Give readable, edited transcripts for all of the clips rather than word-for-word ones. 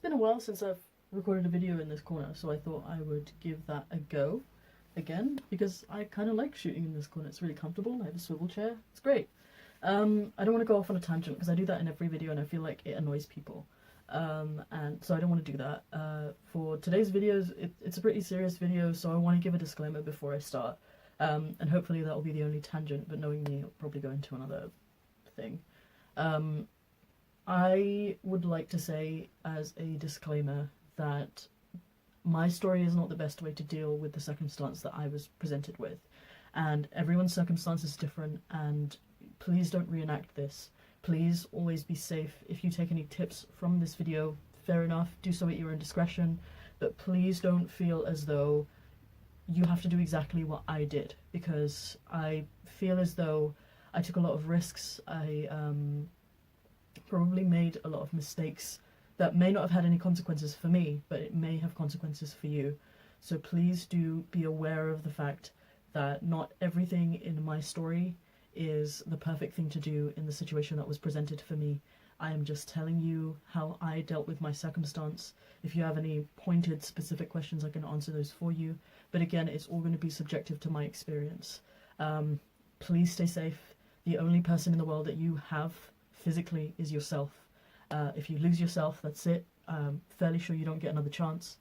been a while since I've recorded a video in this corner, so I thought I would give that a go again, because I kind of like shooting in this corner. It's really comfortable. I have a swivel chair. It's great. I don't want to go off on a tangent because I do that in every video and I feel like it annoys people. And so I don't want to do that. For today's videos, it's a pretty serious video, so I want to give a disclaimer before I start. And hopefully that will be the only tangent, but knowing me, I'll probably go into another thing. I would like to say as a disclaimer that my story is not the best way to deal with the circumstance that I was presented with, and everyone's circumstance is different, and please don't reenact this. Please always be safe. If you take any tips from this video, fair enough, do so at your own discretion, but please don't feel as though you have to do exactly what I did, because I feel as though I took a lot of risks. I probably made a lot of mistakes that may not have had any consequences for me, but it may have consequences for you. So please do be aware of the fact that not everything in my story is the perfect thing to do in the situation that was presented for me. I am just telling you how I dealt with my circumstance. If you have any pointed, specific questions, I can answer those for you. But again, it's all going to be subjective to my experience. Please stay safe. The only person in the world that you have physically is yourself. If you lose yourself, that's it. Fairly sure you don't get another chance.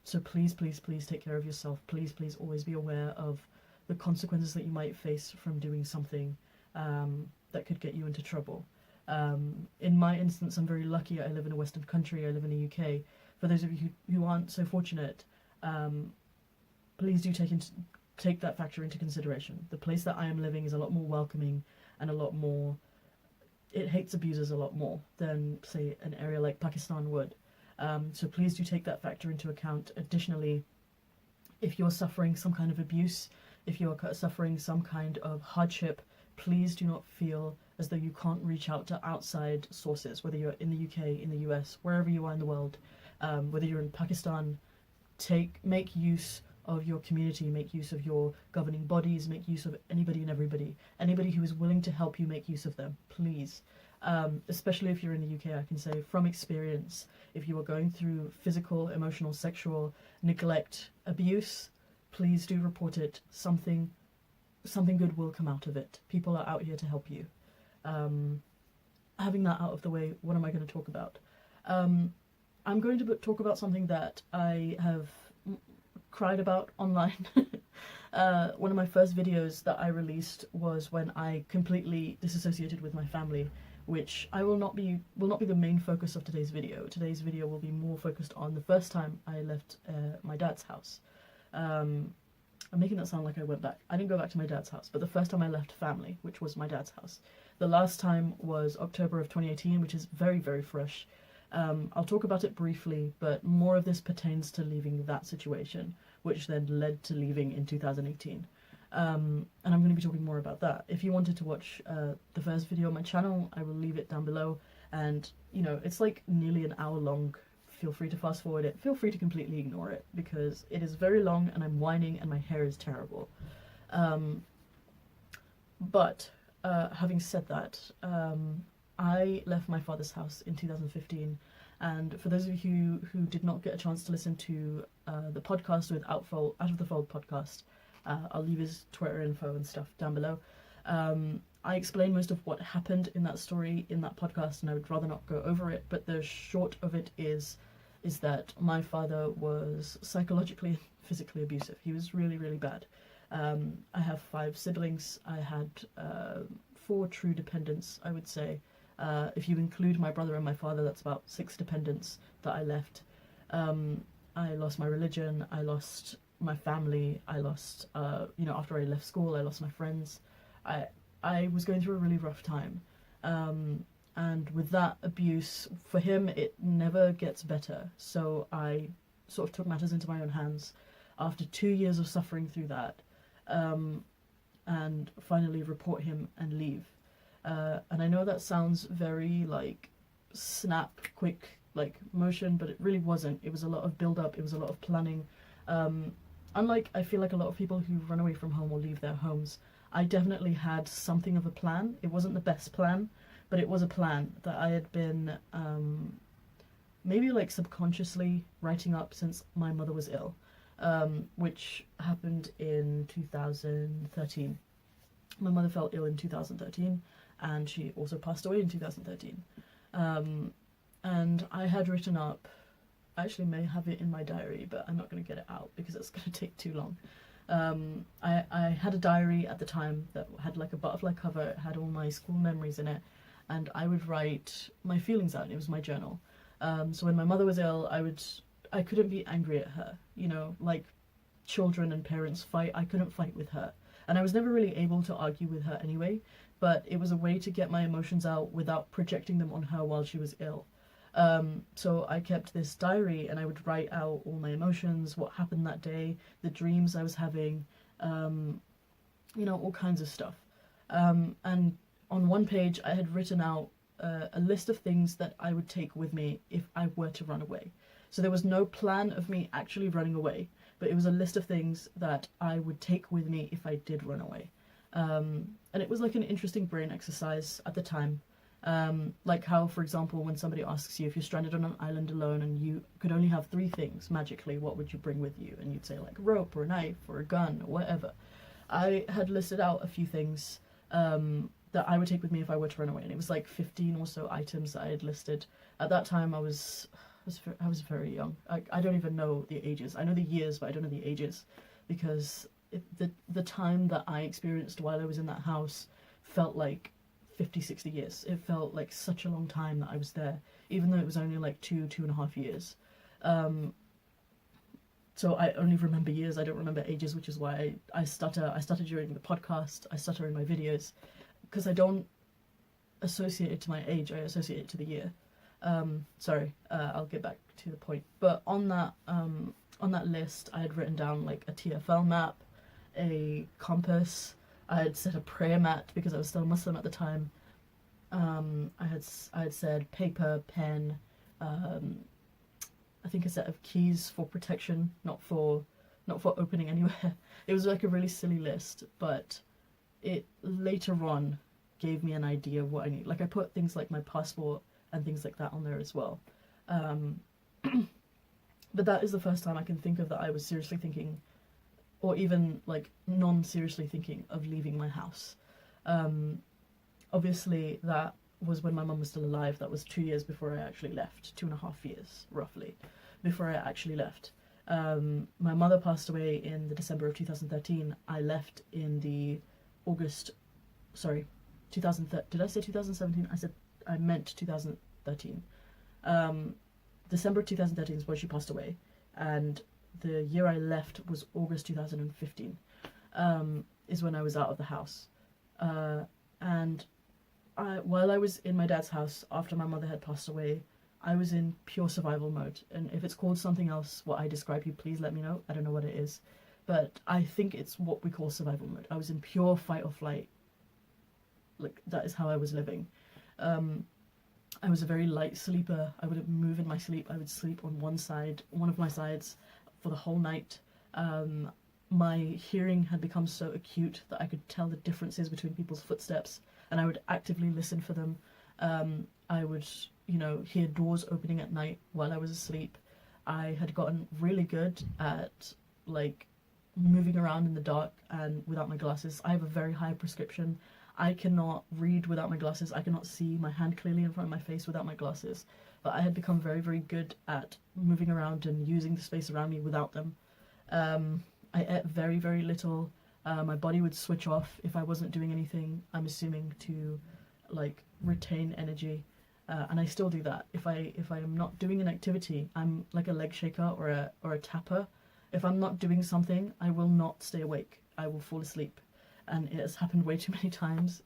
So please, please, please take care of yourself. Please, please always be aware of the consequences that you might face from doing something that could get you into trouble. In my instance, I'm very lucky. I live in a Western country. I live in the UK. For those of you who aren't so fortunate, please do take that factor into consideration. The place that I am living is a lot more welcoming and a lot more, it hates abusers a lot more than, say, an area like Pakistan would. So please do take that factor into account. Additionally, if you're suffering some kind of abuse, if you're suffering some kind of hardship, please do not feel as though you can't reach out to outside sources, whether you're in the UK, in the US, wherever you are in the world, whether you're in Pakistan. Make use of your community, make use of your governing bodies, make use of anybody and everybody. Anybody who is willing to help you, make use of them, please. Especially if you're in the UK, I can say from experience, if you are going through physical, emotional, sexual neglect, abuse, please do report it. Something good will come out of it. People are out here to help you. Having that out of the way, what am I going to talk about? I'm going to talk about something that I have cried about online. One of my first videos that I released was when I completely disassociated with my family, which will not be the main focus of today's video. Today's video will be more focused on the first time I left my dad's house. I'm making that sound like I went back. I didn't go back to my dad's house, but the first time I left family, which was my dad's house. The last time was October of 2018, which is very, very fresh. I'll talk about it briefly, but more of this pertains to leaving that situation, which then led to leaving in 2018. And I'm going to be talking more about that. If you wanted to watch the first video on my channel, I will leave it down below. And, you know, it's like nearly an hour long. Feel free to fast forward it. Feel free to completely ignore it, because it is very long and I'm whining and my hair is terrible. But having said that, I left my father's house in 2015, and for those of you who did not get a chance to listen to the podcast with Out of the Fold podcast, I'll leave his Twitter info and stuff down below. I explain most of what happened in that story in that podcast, and I would rather not go over it, but the short of it is that my father was psychologically and physically abusive. He was really, really bad. I have 5 siblings. I had 4 true dependents, I would say. If you include my brother and my father, that's about 6 dependents that I left. I lost my religion, I lost my family, I lost, after I left school, I lost my friends. I was going through a really rough time. And with that abuse, for him, it never gets better. So I sort of took matters into my own hands after 2 years of suffering through that, and finally report him and leave. And I know that sounds very like snap, quick, like motion, but it really wasn't. It was a lot of build up, it was a lot of planning. Unlike, I feel like a lot of people who run away from home or leave their homes, I definitely had something of a plan. It wasn't the best plan, but it was a plan that I had been maybe like subconsciously writing up since my mother was ill, which happened in 2013. My mother fell ill in 2013, and she also passed away in 2013. And I had written up, I actually may have it in my diary, but I'm not going to get it out because it's going to take too long. I had a diary at the time that had like a butterfly cover. It had all my school memories in it, and I would write my feelings out. It was my journal. So when my mother was ill, I couldn't be angry at her, you know, like children and parents fight. I couldn't fight with her, and I was never really able to argue with her anyway, but it was a way to get my emotions out without projecting them on her while she was ill. So I kept this diary, and I would write out all my emotions, what happened that day, the dreams I was having, you know, all kinds of stuff. And on one page I had written out a list of things that I would take with me if I were to run away. So there was no plan of me actually running away, but it was a list of things that I would take with me if I did run away. And it was like an interesting brain exercise at the time. Like how, for example, when somebody asks you if you're stranded on an island alone and you could only have 3 things magically, what would you bring with you? And you'd say like a rope or a knife or a gun or whatever. I had listed out a few things that I would take with me if I were to run away, and it was like 15 or so items that I had listed. At that time I was very young. I don't even know the ages. I know the years, but I don't know the ages, because the time that I experienced while I was in that house felt like 50-60 years. It felt like such a long time that I was there, even though it was only like 2.5 years. So I only remember years, I don't remember ages, which is why I stutter. I stutter during the podcast, I stutter in my videos, because I don't associate it to my age, I associate it to the year. Sorry, I'll get back to the point. But on that list, I had written down like a TFL map, a compass. I had set a prayer mat because I was still Muslim at the time. I had said paper, pen, I think a set of keys for protection, not for opening anywhere. It was like a really silly list, but it later on gave me an idea of what I need. Like I put things like my passport and things like that on there as well. But that is the first time I can think of that I was seriously thinking, or even like non-seriously thinking, of leaving my house. Obviously that was when my mum was still alive. That was 2 years before I actually left, 2.5 years roughly before I actually left. My mother passed away in the December of 2013. I left in the August, sorry, 2013, did I say 2017? I meant 2013. December 2013 is when she passed away, and the year I left was August 2015, is when I was out of the house. And while I was in my dad's house after my mother had passed away, I was in pure survival mode. And if it's called something else, what I describe you, please let me know. I don't know what it is, but I think it's what we call survival mode. I was in pure fight or flight. Like, that is how I was living. I was a very light sleeper. I wouldn't move in my sleep. I would sleep on one of my sides for the whole night. My hearing had become so acute that I could tell the differences between people's footsteps, and I would actively listen for them. I would, you know, hear doors opening at night while I was asleep. I had gotten really good at, like, moving around in the dark and without my glasses. I have a very high prescription. I cannot read without my glasses. I cannot see my hand clearly in front of my face without my glasses. But I had become very, very good at moving around and using the space around me without them. I ate very, very little. My body would switch off if I wasn't doing anything, I'm assuming to, like, retain energy. And I still do that. If I am not doing an activity, I'm like a leg shaker or a tapper. If I'm not doing something, I will not stay awake. I will fall asleep. And it has happened way too many times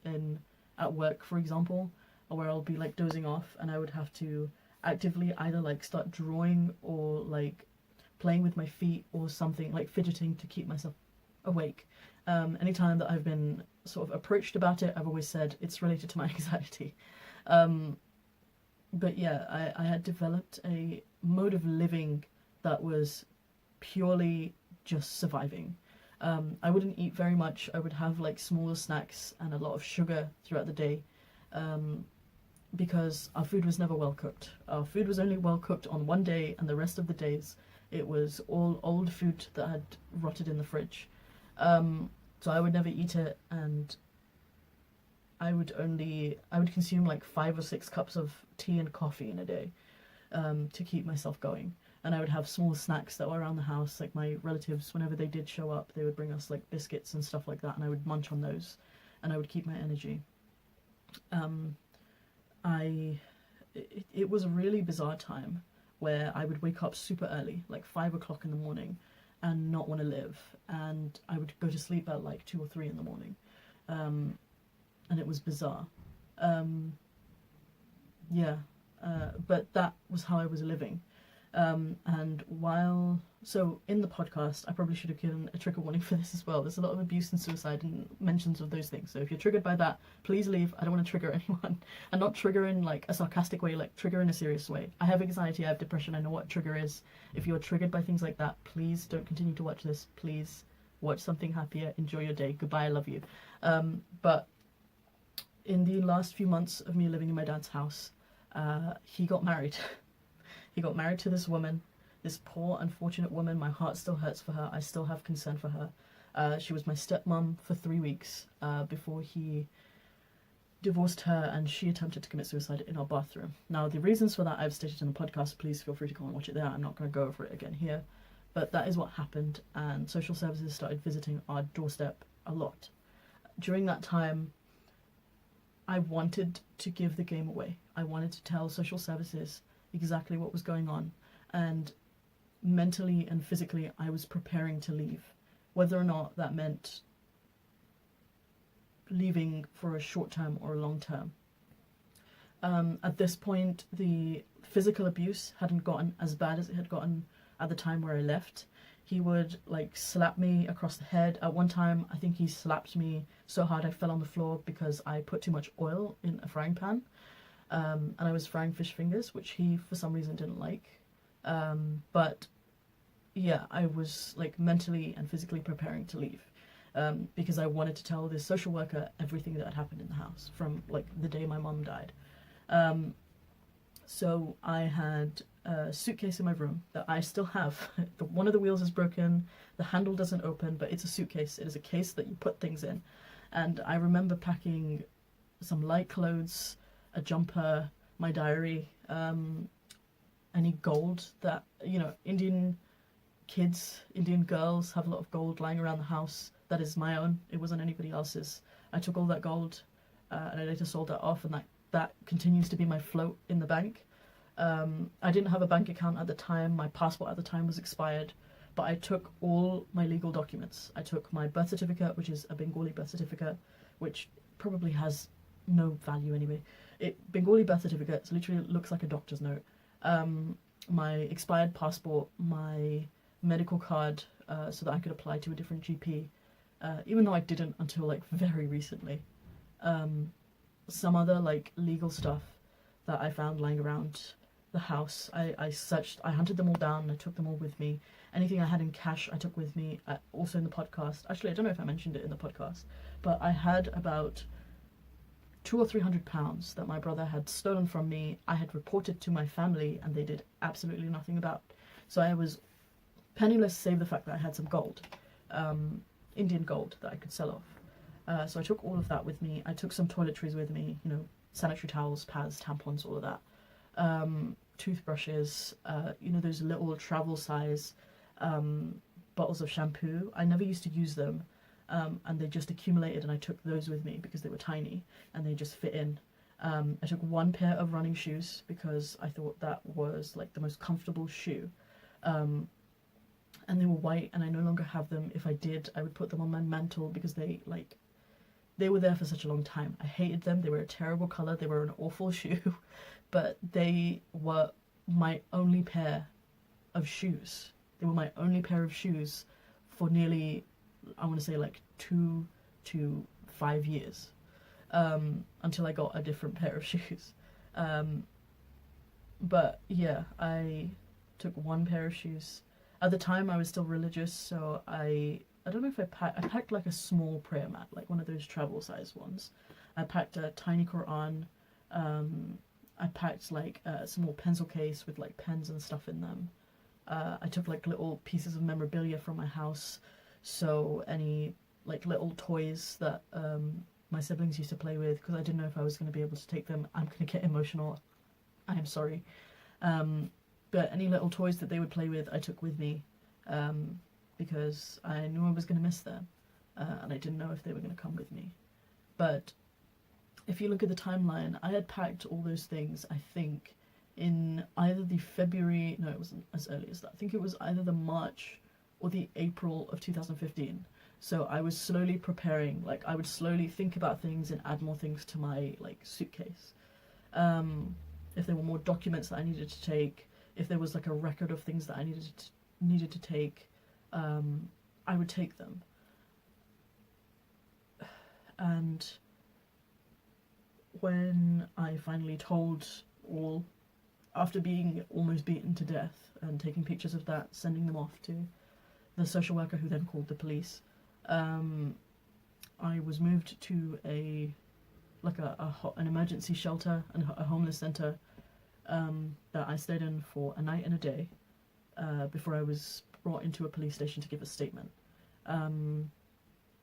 at work, for example, where I'll be like dozing off and I would have to actively either like start drawing or like playing with my feet or something, like fidgeting to keep myself awake. Anytime that I've been sort of approached about it, I've always said it's related to my anxiety. But yeah, I had developed a mode of living that was purely just surviving. I wouldn't eat very much. I would have like smaller snacks and a lot of sugar throughout the day. because our food was never well cooked. Our food was only well cooked on one day, and the rest of the days it was all old food that had rotted in the fridge. So I would never eat it, and I would consume like 5 or 6 cups of tea and coffee in a day, to keep myself going. And I would have small snacks that were around the house, like my relatives, whenever they did show up, they would bring us like biscuits and stuff like that, and I would munch on those, and I would keep my energy. It was a really bizarre time where I would wake up super early, like 5 o'clock in the morning, and not want to live, and I would go to sleep at like 2 or 3 in the morning, and it was bizarre. But that was how I was living. And so in the podcast, I probably should have given a trigger warning for this as well. There's a lot of abuse and suicide and mentions of those things. So if you're triggered by that, please leave. I don't want to trigger anyone. And not trigger in like a sarcastic way, like trigger in a serious way. I have anxiety, I have depression, I know what trigger is. If you're triggered by things like that, please don't continue to watch this. Please watch something happier. Enjoy your day. Goodbye, I love you. But in the last few months of me living in my dad's house, he got married. He got married to this woman, this poor, unfortunate woman. My heart still hurts for her. I still have concern for her. She was my stepmom for 3 weeks before he divorced her, and she attempted to commit suicide in our bathroom. Now, the reasons for that I've stated in the podcast. Please feel free to go and watch it there. I'm not going to go over it again here. But that is what happened, and social services started visiting our doorstep a lot. During that time, I wanted to give the game away. I wanted to tell social services exactly what was going on, and mentally and physically I was preparing to leave, whether or not that meant leaving for a short term or a long term. At this point, the physical abuse hadn't gotten as bad as it had gotten at the time where I left. He would like slap me across the head. At one time, I think he slapped me so hard I fell on the floor because I put too much oil in a frying pan. And I was frying fish fingers, which he for some reason didn't like. But yeah, I was like mentally and physically preparing to leave, because I wanted to tell this social worker everything that had happened in the house from like the day my mum died. So I had a suitcase in my room that I still have. One of the wheels is broken, the handle doesn't open, but it's a suitcase. It is a case that you put things in. And I remember packing some light clothes, a jumper, my diary, any gold that, you know, Indian girls have a lot of gold lying around the house. That is my own. It wasn't anybody else's. I took all that gold, and I later sold that off, and that continues to be my float in the bank. I didn't have a bank account at the time. My passport at the time was expired, but I took all my legal documents. I took my birth certificate, which is a Bengali birth certificate, which probably has no value anyway. Bengali birth certificate literally looks like a doctor's note. My expired passport, my medical card, so that I could apply to a different GP, even though I didn't until like very recently. Some other like legal stuff that I found lying around the house. I hunted them all down, and I took them all with me. Anything I had in cash I took with me, also in the podcast. Actually, I don't know if I mentioned it in the podcast, but I had about 200 or 300 pounds that my brother had stolen from me. I had reported to my family, and they did absolutely nothing about. So I was penniless, save the fact that I had some gold, Indian gold that I could sell off. So I took all of that with me. I took some toiletries with me, you know, sanitary towels, pads, tampons, all of that. Toothbrushes, you know, those little travel size bottles of shampoo. I never used to use them. And they just accumulated, and I took those with me because they were tiny and they just fit in. I took one pair of running shoes because I thought that was like the most comfortable shoe. And they were white, and I no longer have them. If I did, I would put them on my mantle because they were there for such a long time. I hated them. They were a terrible colour. They were an awful shoe, but they were my only pair of shoes. They were my only pair of shoes for nearly, I want to say like 2 to 5 years, until I got a different pair of shoes. But yeah, I took one pair of shoes. At the time I was still religious, so I don't know if I packed like a small prayer mat, like one of those travel size ones. I packed a tiny Quran, I packed like a small pencil case with like pens and stuff in them. I took like little pieces of memorabilia from my house, so any like little toys that my siblings used to play with, because I didn't know if I was going to be able to take them. I'm going to get emotional. I am sorry. But any little toys that they would play with, I took with me, because I knew I was going to miss them, and I didn't know if they were going to come with me. But if you look at the timeline, I had packed all those things, I think, in either the February, no, it wasn't as early as that. I think it was either the March or the April of 2015. So I was slowly preparing, like I would slowly think about things and add more things to my like suitcase. If there were more documents that I needed to take, if there was like a record of things that I needed to take, I would take them. And when I finally told all, after being almost beaten to death and taking pictures of that, sending them off to the social worker who then called the police, I was moved to an emergency shelter and a homeless centre that I stayed in for a night and a day before I was brought into a police station to give a statement. And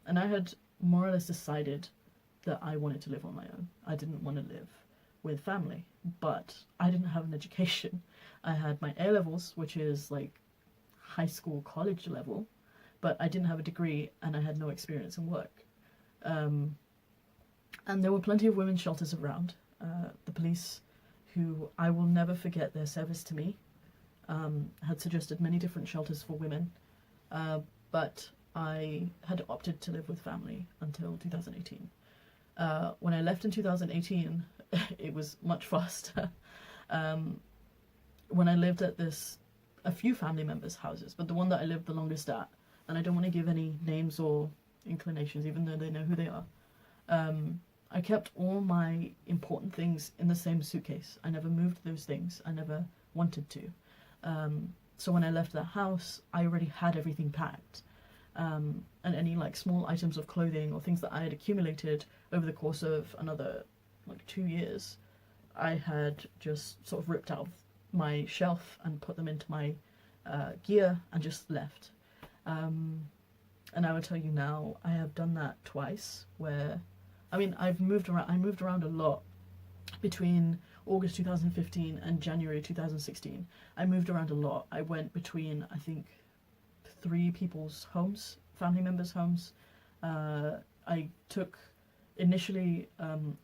I had more or less decided that I wanted to live on my own. I didn't want to live with family, but I didn't have an education. I had my A-levels, which is like high school, college level, but I didn't have a degree and I had no experience in work. And there were plenty of women's shelters around. The police, who I will never forget their service to me, had suggested many different shelters for women, but I had opted to live with family until 2018. When I left in 2018, it was much faster. When I lived at a few family members' houses, but the one that I lived the longest at, and I don't want to give any names or inclinations, even though they know who they are, I kept all my important things in the same suitcase. I never moved those things. I never wanted to. So when I left that house, I already had everything packed. And any like small items of clothing or things that I had accumulated over the course of another like 2 years, I had just sort of ripped out of my shelf and put them into my gear and just left. And I will tell you now, I have done that twice, where, I mean, I moved around a lot between August 2015 and January 2016. I moved around a lot. I went between, I think, 3 people's homes, family members' homes. I took, initially,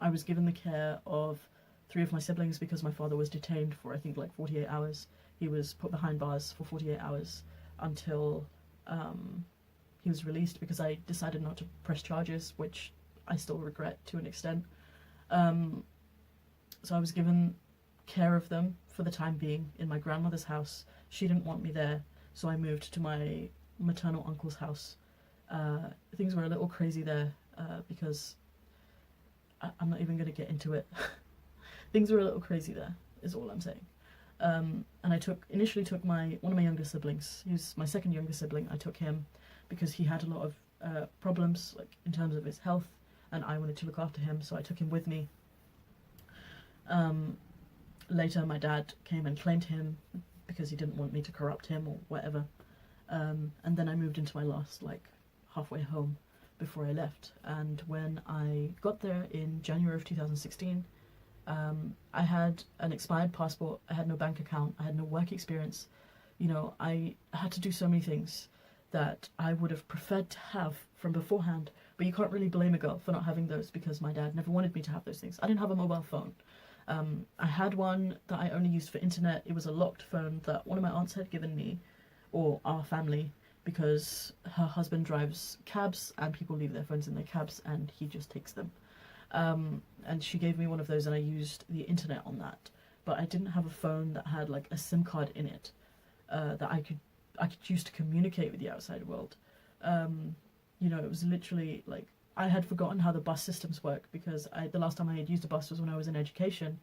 I was given the care of 3 of my siblings because my father was detained for, I think, like 48 hours. He was put behind bars for 48 hours until he was released, because I decided not to press charges, which I still regret to an extent. So I was given care of them for the time being in my grandmother's house. She didn't want me there, so I moved to my maternal uncle's house. Things were a little crazy there, because I'm not even going to get into it. Things were a little crazy there, is all I'm saying. And I initially took one of my younger siblings. He was my second younger sibling. I took him because he had a lot of problems, like in terms of his health, and I wanted to look after him, so I took him with me. Later, my dad came and claimed him because he didn't want me to corrupt him or whatever. And then I moved into my last, like, halfway home before I left. And when I got there in January of 2016, I had an expired passport, I had no bank account, I had no work experience. You know, I had to do so many things that I would have preferred to have from beforehand, but you can't really blame a girl for not having those, because my dad never wanted me to have those things. I didn't have a mobile phone. I had one that I only used for internet. It was a locked phone that one of my aunts had given me, or our family, because her husband drives cabs and people leave their phones in their cabs and he just takes them. And she gave me one of those and I used the internet on that. But I didn't have a phone that had like a SIM card in it that I could use to communicate with the outside world. You know, it was literally like, I had forgotten how the bus systems work, because the last time I had used a bus was when I was in education,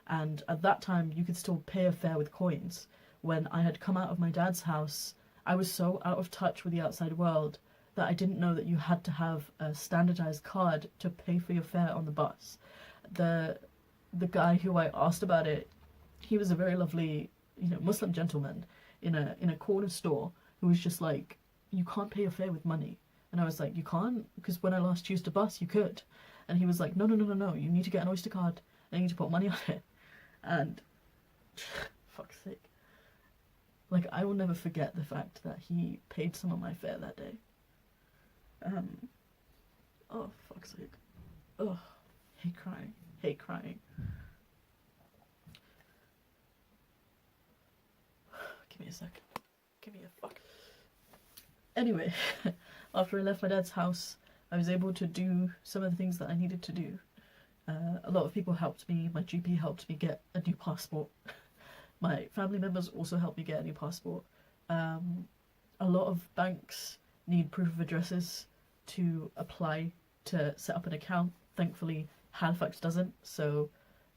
and at that time you could still pay a fare with coins. When I had come out of my dad's house, I was so out of touch with the outside world that I didn't know that you had to have a standardized card to pay for your fare on the bus. the guy who I asked about it, he was a very lovely, Muslim gentleman in a corner store who was just like, you can't pay your fare with money. And I was like, you can't? Because when I last used a bus, you could. And he was like, no, you need to get an Oyster card and you need to put money on it. And fuck's sake. Like, I will never forget the fact that he paid some of my fare that day. Oh, fuck's sake. Oh, hate crying. Give me a sec. Give me a fuck. Anyway, after I left my dad's house, I was able to do some of the things that I needed to do. A lot of people helped me. My GP helped me get a new passport. My family members also helped me get a new passport. A lot of banks need proof of addresses to apply to set up an account. Thankfully, Halifax doesn't, so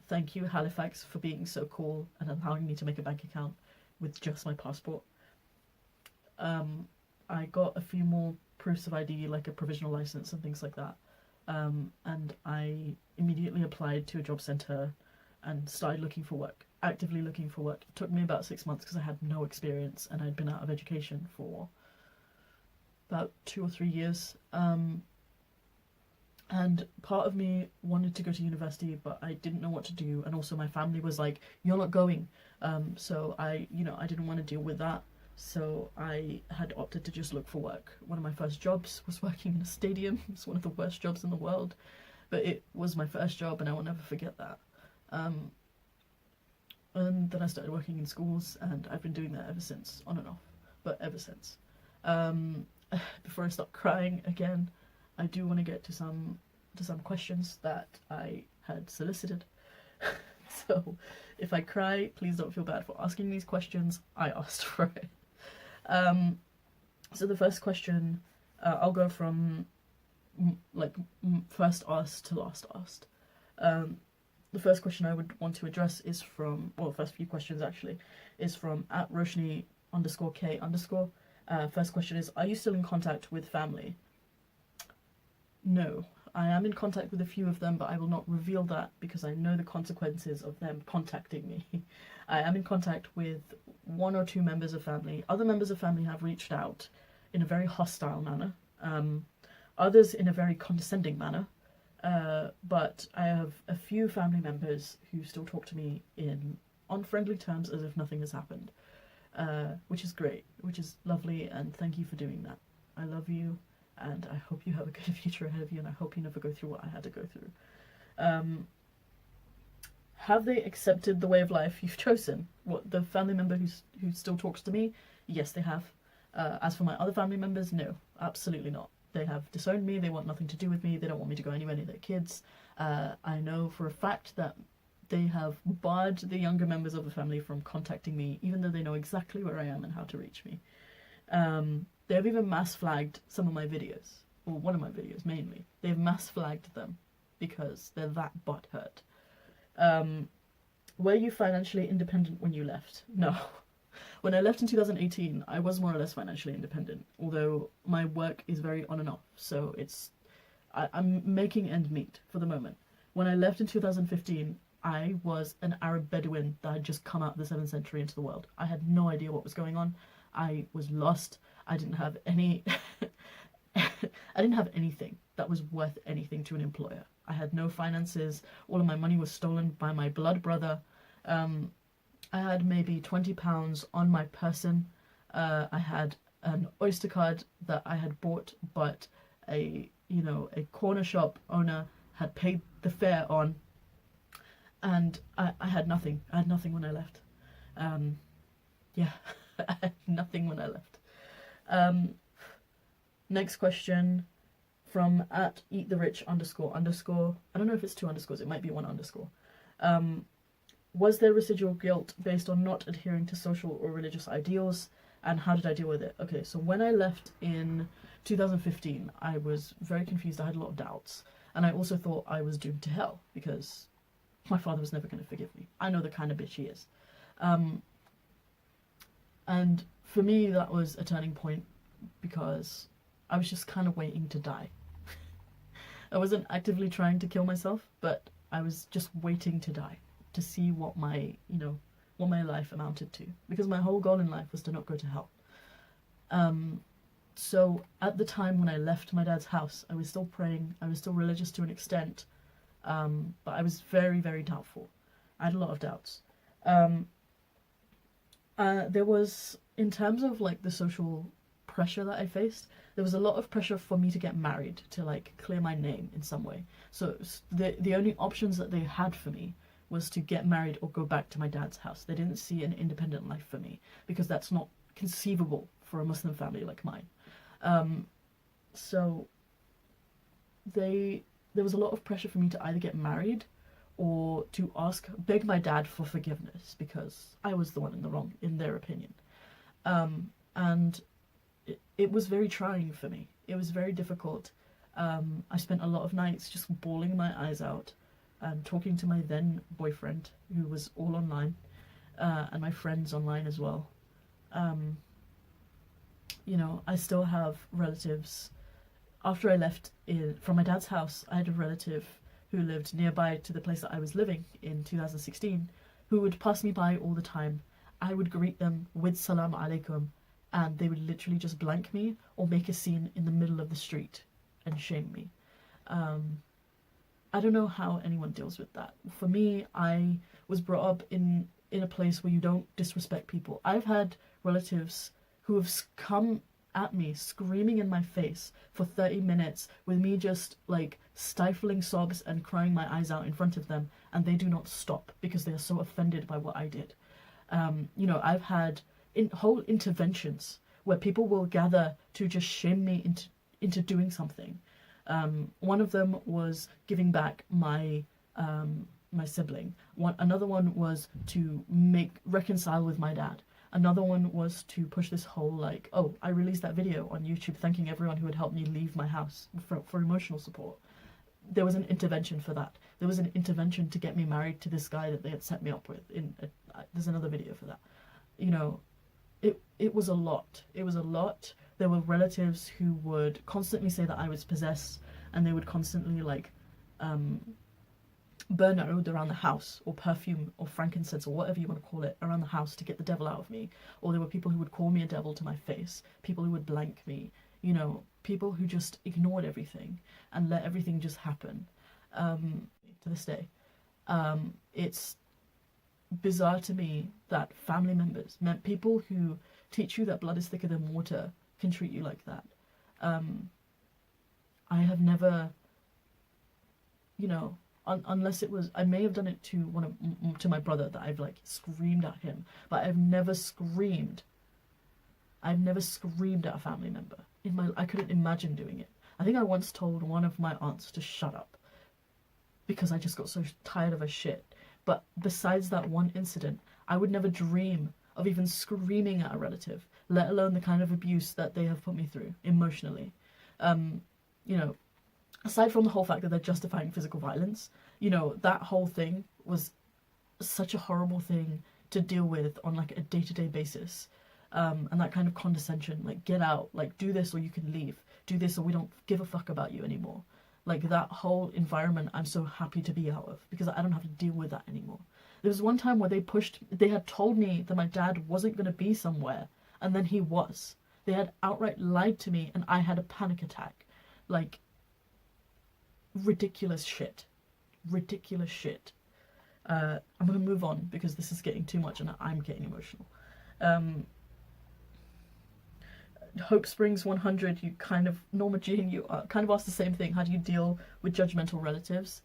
thank you, Halifax, for being so cool and allowing me to make a bank account with just my passport. I got a few more proofs of ID, like a provisional license and things like that. And I immediately applied to a job centre and started looking for work, actively looking for work. It took me about 6 months because I had no experience and I'd been out of education for about 2 or 3 years. And part of me wanted to go to university, but I didn't know what to do. And also my family was like, you're not going. So I didn't want to deal with that. So I had opted to just look for work. One of my first jobs was working in a stadium. It's one of the worst jobs in the world, but it was my first job and I will never forget that. And then I started working in schools and I've been doing that ever since, on and off, but ever since. Before I start crying again, I do want to get to some questions that I had solicited. So if I cry, please don't feel bad for asking these questions. I asked for it. So the first question, I'll go from first asked to last asked. The first question I would want to address is from, well, first few questions actually, is from @Roshni_K_. First question is, are you still in contact with family? No. I am in contact with a few of them, but I will not reveal that because I know the consequences of them contacting me. I am in contact with 1 or 2 members of family. Other members of family have reached out in a very hostile manner. Others in a very condescending manner. But I have a few family members who still talk to me on friendly terms as if nothing has happened. Which is great, which is lovely, and thank you for doing that. I love you. And I hope you have a good future ahead of you, and I hope you never go through what I had to go through. Have they accepted the way of life you've chosen? What, the family member who still talks to me? Yes, they have. As for my other family members, no, absolutely not. They have disowned me, they want nothing to do with me, they don't want me to go anywhere near their kids. I know for a fact that they have barred the younger members of the family from contacting me, even though they know exactly where I am and how to reach me. They have even mass flagged some of my videos, or one of my videos mainly. They've mass flagged them because they're that butthurt. Were you financially independent when you left? No. When I left in 2018, I was more or less financially independent, although my work is very on and off, so I'm making end meet for the moment. When I left in 2015, I was an Arab Bedouin that had just come out of the 7th century into the world. I had no idea what was going on. I was lost. I didn't have any I didn't have anything that was worth anything to an employer. I had no finances. All of my money was stolen by my blood brother. I had maybe £20 on my person. I had an Oyster card that I had bought, but a corner shop owner had paid the fare on, and I had nothing. I had nothing when I left. Yeah, I had nothing when I left. Next question from @eattherich__. I don't know if it's 2 underscores, it might be 1 underscore. Was there residual guilt based on not adhering to social or religious ideals, and how did I deal with it? Okay, so when I left in 2015, I was very confused. I had a lot of doubts, and I also thought I was doomed to hell because my father was never going to forgive me. I know the kind of bitch he is. And for me, that was a turning point because I was just kind of waiting to die. I wasn't actively trying to kill myself, but I was just waiting to die to see what my, what my life amounted to, because my whole goal in life was to not go to hell. So at the time when I left my dad's house, I was still praying, I was still religious to an extent, but I was very, very doubtful. I had a lot of doubts. There was, in terms of like the social pressure that I faced, there was a lot of pressure for me to get married, to like clear my name in some way. So the only options that they had for me was to get married or go back to my dad's house. They didn't see an independent life for me, because that's not conceivable for a Muslim family like mine. So there was a lot of pressure for me to either get married or to beg my dad for forgiveness, because I was the one in the wrong, in their opinion. And it was very trying for me. It was very difficult. I spent a lot of nights just bawling my eyes out and talking to my then boyfriend, who was all online, and my friends online as well. I still have relatives. After I left from my dad's house, I had a relative who lived nearby to the place that I was living in 2016, who would pass me by all the time. I would greet them with salam alaikum, and they would literally just blank me or make a scene in the middle of the street and shame me. I don't know how anyone deals with that. For me, I was brought up in a place where you don't disrespect people. I've had relatives who have come at me screaming in my face for 30 minutes with me just like stifling sobs and crying my eyes out in front of them, and they do not stop because they are so offended by what I did. I've had whole interventions where people will gather to just shame me into doing something. One of them was giving back my sibling. Another one was to reconcile with my dad. Another one was to push this whole like, oh, I released that video on YouTube thanking everyone who had helped me leave my house for emotional support. There was an intervention for that. There was an intervention to get me married to this guy that they had set me up with. There's another video for that. It was a lot. It was a lot. There were relatives who would constantly say that I was possessed, and they would constantly like burn oud around the house, or perfume or frankincense or whatever you want to call it around the house to get the devil out of me. Or there were people who would call me a devil to my face, people who would blank me, people who just ignored everything and let everything just happen. To this day, it's bizarre to me that family members, people who teach you that blood is thicker than water, can treat you like that. I have never, unless it was, I may have done it to my brother, that I've like screamed at him, but I've never screamed at a family member. I couldn't imagine doing it. I think I once told one of my aunts to shut up because I just got so tired of her shit. But besides that one incident, I would never dream of even screaming at a relative, let alone the kind of abuse that they have put me through emotionally. Aside from the whole fact that they're justifying physical violence, that whole thing was such a horrible thing to deal with on like a day-to-day basis. And that kind of condescension, like, get out, like, do this or you can leave, do this or we don't give a fuck about you anymore. Like, that whole environment I'm so happy to be out of, because I don't have to deal with that anymore. There was one time where they had told me that my dad wasn't going to be somewhere, and then he was. They had outright lied to me, and I had a panic attack. Like, ridiculous shit. Ridiculous shit. I'm going to move on, because this is getting too much, and I'm getting emotional. Hope Springs 100, you kind of, Norma Jean, you kind of asked the same thing. How do you deal with judgmental relatives?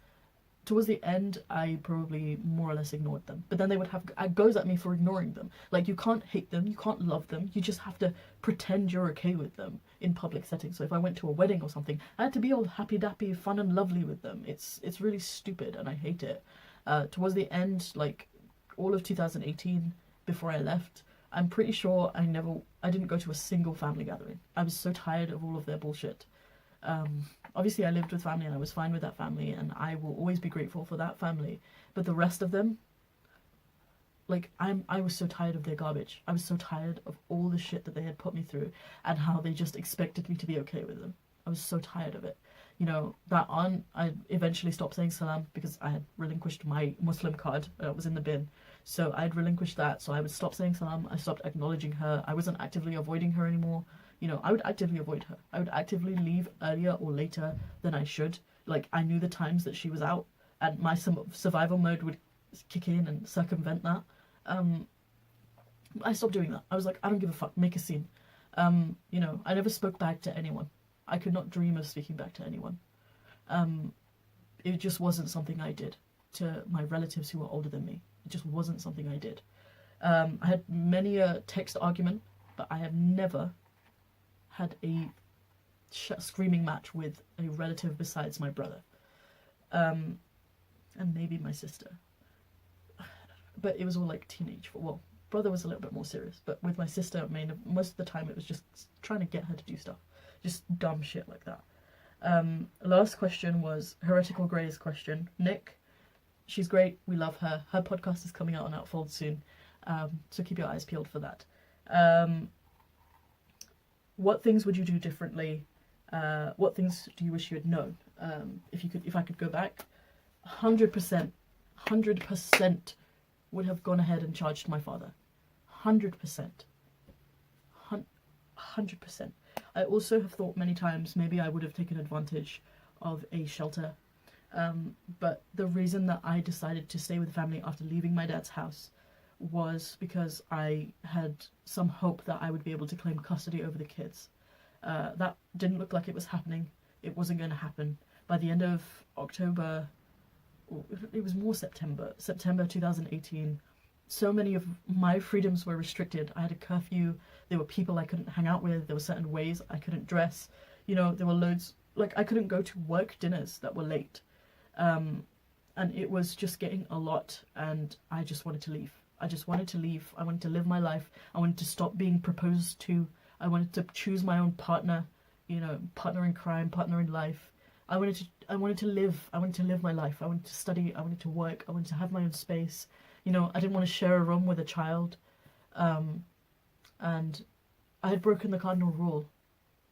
Towards the end, I probably more or less ignored them. But then they would have goes at me for ignoring them. Like, you can't hate them, you can't love them, you just have to pretend you're okay with them in public settings. So if I went to a wedding or something, I had to be all happy-dappy, fun and lovely with them. It's really stupid, and I hate it. Towards the end, like, all of 2018, before I left, I'm pretty sure I didn't go to a single family gathering. I was so tired of all of their bullshit. Obviously I lived with family and I was fine with that family, and I will always be grateful for that family. But the rest of them, like, I was so tired of their garbage. I was so tired of all the shit that they had put me through and how they just expected me to be okay with them. I was so tired of it. You know, that aunt, I eventually stopped saying salam because I had relinquished my Muslim card. It was in the bin. So I had relinquished that, so I would stop saying salam. I stopped acknowledging her. I wasn't actively avoiding her anymore. You know, I would actively avoid her. I would actively leave earlier or later than I should. Like, I knew the times that she was out, and my survival mode would kick in and circumvent that. I stopped doing that. I was like, I don't give a fuck, make a scene. You know, I never spoke back to anyone. I could not dream of speaking back to anyone. It just wasn't something I did to my relatives who were older than me. It just wasn't something I did. I had many a text argument, but I have never had a screaming match with a relative besides my brother. And maybe my sister. But it was all like teenage. Well, brother was a little bit more serious, but with my sister, most of the time it was just trying to get her to do stuff. Just dumb shit like that. Last question was Heretical Grey's question. Nick, she's great. We love her. Her podcast is coming out on Outfold soon. So keep your eyes peeled for that. What things would you do differently? What things do you wish you had known? If I could go back, 100% would have gone ahead and charged my father. 100%. 100%. I also have thought many times maybe I would have taken advantage of a shelter. But the reason that I decided to stay with the family after leaving my dad's house was because I had some hope that I would be able to claim custody over the kids. That didn't look like it was happening. It wasn't going to happen. By the end of October, it was more September 2018, so many of my freedoms were restricted. I had a curfew. There were people I couldn't hang out with. There were certain ways I couldn't dress. You know, there were loads, like I couldn't go to work dinners that were late. And it was just getting a lot, and I just wanted to leave. I just wanted to leave. I wanted to live my life. I wanted to stop being proposed to. I wanted to choose my own partner, you know, partner in crime, partner in life. I wanted to live. I wanted to live my life. I wanted to study. I wanted to work. I wanted to have my own space. You know, I didn't want to share a room with a child. And I had broken the cardinal rule.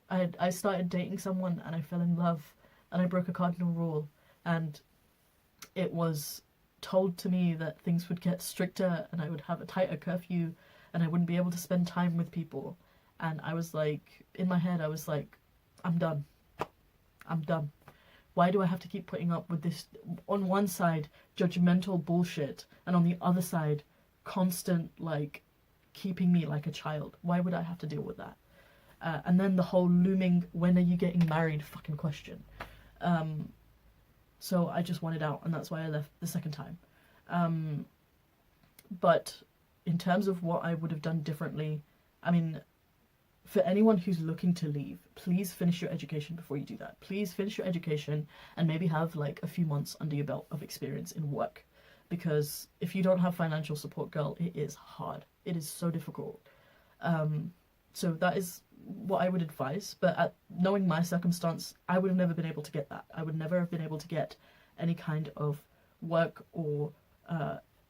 I started dating someone and I fell in love and I broke a cardinal rule. And it was told to me that things would get stricter and I would have a tighter curfew and I wouldn't be able to spend time with people. And I was like, in my head, I was like, I'm done. I'm done. Why do I have to keep putting up with this, on one side, judgmental bullshit, and on the other side, constant, like, keeping me like a child? Why would I have to deal with that? And then the whole looming, when are you getting married fucking question. So I just wanted out, and that's why I left the second time. But in terms of what I would have done differently, I mean, for anyone who's looking to leave, please finish your education before you do that. Please finish your education and maybe have like a few months under your belt of experience in work. Because if you don't have financial support, girl, it is hard. It is so difficult. So that is what I would advise. But knowing my circumstance, I would have never been able to get that. I would never have been able to get any kind of work or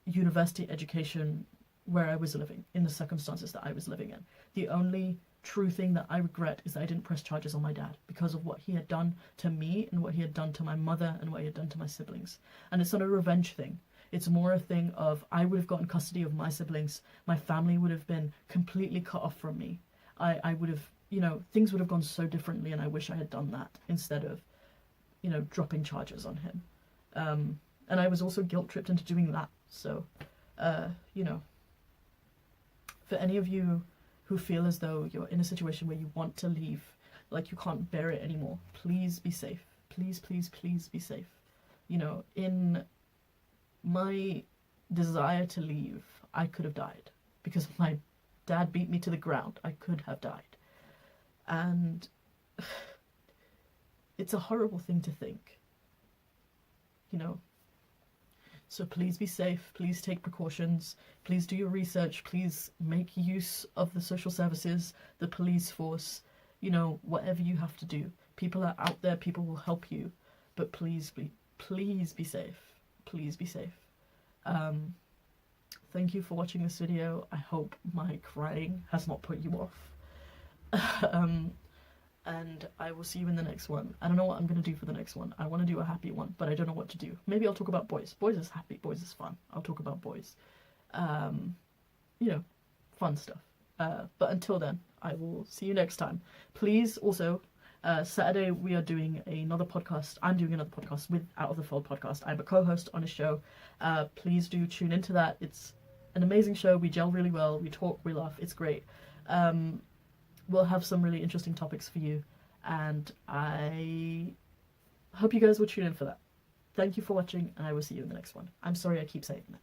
university education where I was living, in the circumstances that I was living in. The only true thing that I regret is that I didn't press charges on my dad because of what he had done to me and what he had done to my mother and what he had done to my siblings. And it's not a revenge thing. It's more a thing of I would have gotten custody of my siblings. My family would have been completely cut off from me. I would have, you know, things would have gone so differently, and I wish I had done that instead of, you know, dropping charges on him. And I was also guilt-tripped into doing that. So, you know, for any of you who feel as though you're in a situation where you want to leave, like you can't bear it anymore, please be safe. Please, please, please be safe. You know, in my desire to leave, I could have died because my dad beat me to the ground. I could have died. And it's a horrible thing to think, you know. So please be safe, please take precautions, please do your research, please make use of the social services, the police force, you know, whatever you have to do. People are out there, people will help you, but please be safe. Please be safe. Thank you for watching this video. I hope my crying has not put you off. and I will see you in the next one. I don't know what I'm going to do for the next one. I want to do a happy one, but I don't know what to do. Maybe I'll talk about boys. Boys is happy. Boys is fun. I'll talk about boys. You know, fun stuff. But until then, I will see you next time. Please also, Saturday we are doing another podcast. I'm doing another podcast with Out of the Fold podcast. I'm a co-host on a show. Please do tune into that. It's an amazing show. We gel really well. We talk, we laugh. It's great. We'll have some really interesting topics for you, and I hope you guys will tune in for that. Thank you for watching, and I will see you in the next one. I'm sorry I keep saying that.